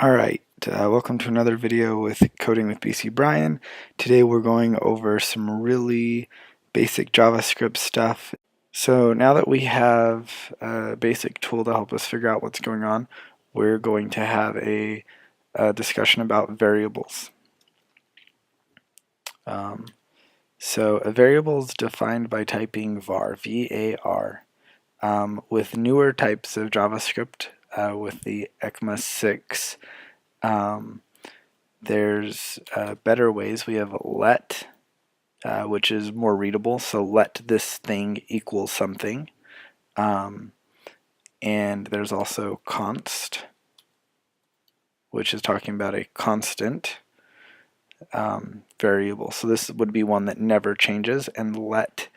Alright, welcome to another video with Coding with BC Brian. Today we're going over some really basic JavaScript stuff. So now that we have a basic tool to help us figure out what's going on, we're going to have a discussion about variables. So a variable is defined by typing var, V-A-R. With newer types of JavaScript, with the ECMA 6, there's better ways. We have let, which is more readable. So let this thing equal something. And there's also const, which is talking about a constant variable. So this would be one that never changes, and let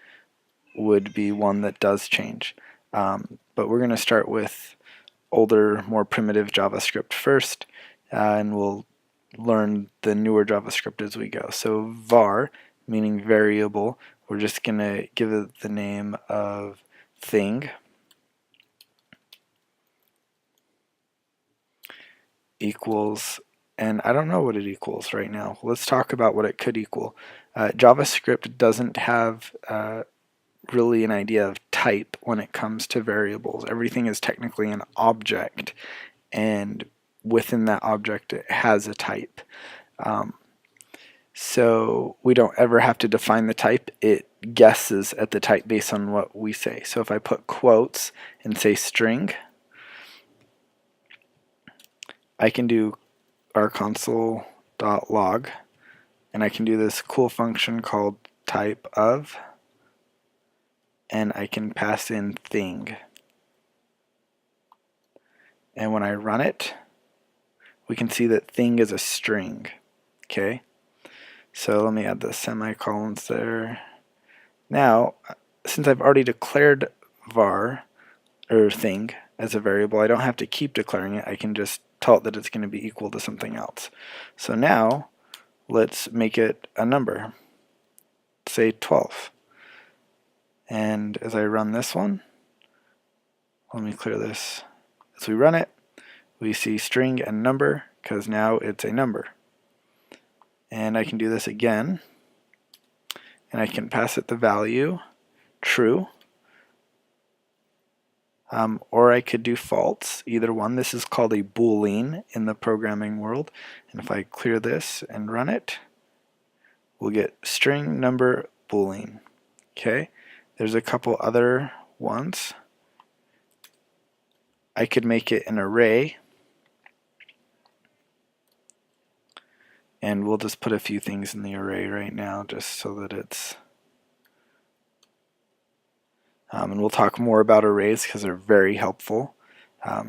would be one that does change. But we're going to start with older, more primitive JavaScript first, and we'll learn the newer JavaScript as we go. So var, meaning variable, we're just going to give it the name of thing equals, and I don't know what it equals right now. Let's talk about what it could equal. JavaScript doesn't have really an idea of type when it comes to variables. Everything is technically an object, and within that object it has a type. So we don't ever have to define the type. It guesses at the type based on what we say. So if I put quotes and say string, I can do our console.log, and I can do this cool function called type of, and I can pass in thing. And when I run it, we can see that thing is a string. Okay, so let me add the semicolons there. Now, since I've already declared var, or thing, as a variable, I don't have to keep declaring it. I can just tell it that it's going to be equal to something else. So now, let's make it a number. Say 12. And as I run this one, let me clear this. As we run it, we see string and number, because now it's a number. And I can do this again, and I can pass it the value true, or I could do false, either one. This is called a boolean in the programming world, and if I clear this and run it, we'll get string, number, boolean. Okay, there's a couple other ones. I could make it an array, and we'll just put a few things in the array right now just so that it's and we'll talk more about arrays because they're very helpful.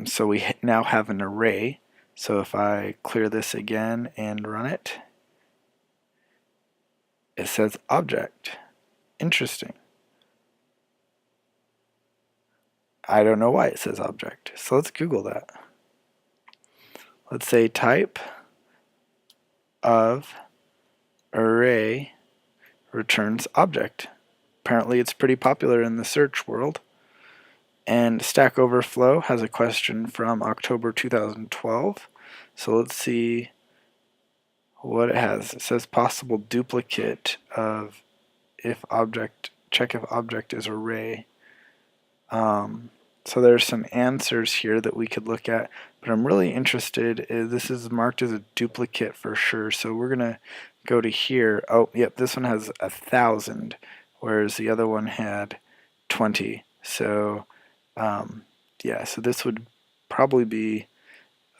So we now have an array. So if I clear this again and run it, it says object. Interesting. I don't know why it says object. So let's Google that. Let's say type of array returns object. Apparently it's pretty popular in the search world. And Stack Overflow has a question from October 2012. So let's see what it has. It says possible duplicate of if object, check if object is array. So there's some answers here that we could look at, but I'm really interested, this is marked as a duplicate for sure, so we're gonna go to here. Oh, yep, this one has 1,000, whereas the other one had 20. So yeah, so this would probably be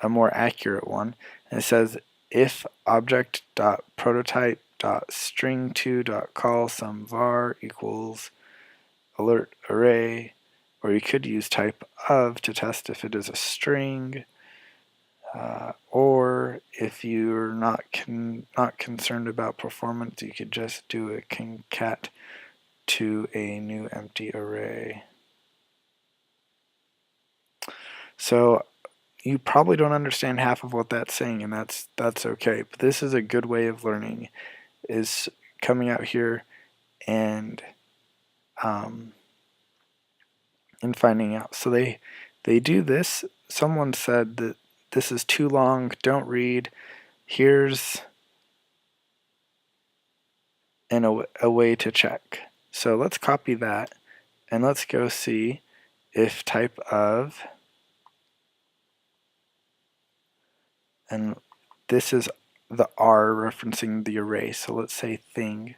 a more accurate one. And it says if object.prototype.string2.call some var equals alert array, or you could use type of to test if it is a string, or if you're not concerned about performance, you could just do a concat to a new empty array. So you probably don't understand half of what that's saying, and that's okay. But this is a good way of learning, is coming out here and finding out. So they do this. Someone said that this is too long, don't read. Here's a way to check. So let's copy that and let's go see if type of, and this is the R referencing the array, so let's say thing.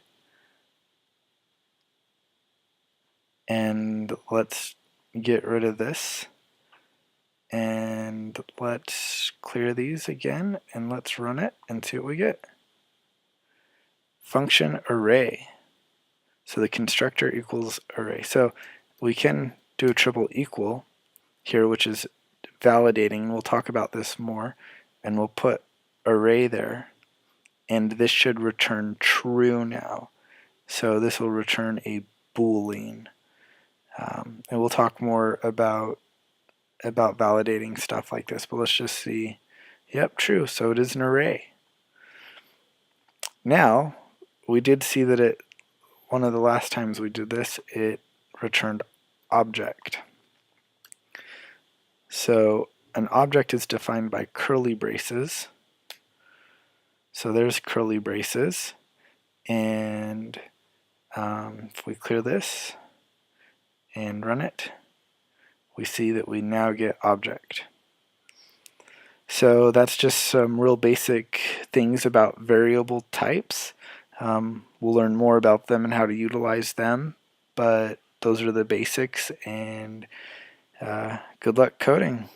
And let's get rid of this. And let's clear these again, and let's run it and see what we get. Function array. So the constructor equals array. So we can do a triple equal here, which is validating. We'll talk about this more, and we'll put array there, and this should return true now. So this will return a boolean. And we'll talk more about validating stuff like this, but let's just see. Yep, true. So it is an array. Now, we did see that one of the last times we did this, it returned object. So an object is defined by curly braces. So there's curly braces. And if we clear this and run it, we see that we now get object. So that's just some real basic things about variable types. We'll learn more about them and how to utilize them, but those are the basics, and good luck coding.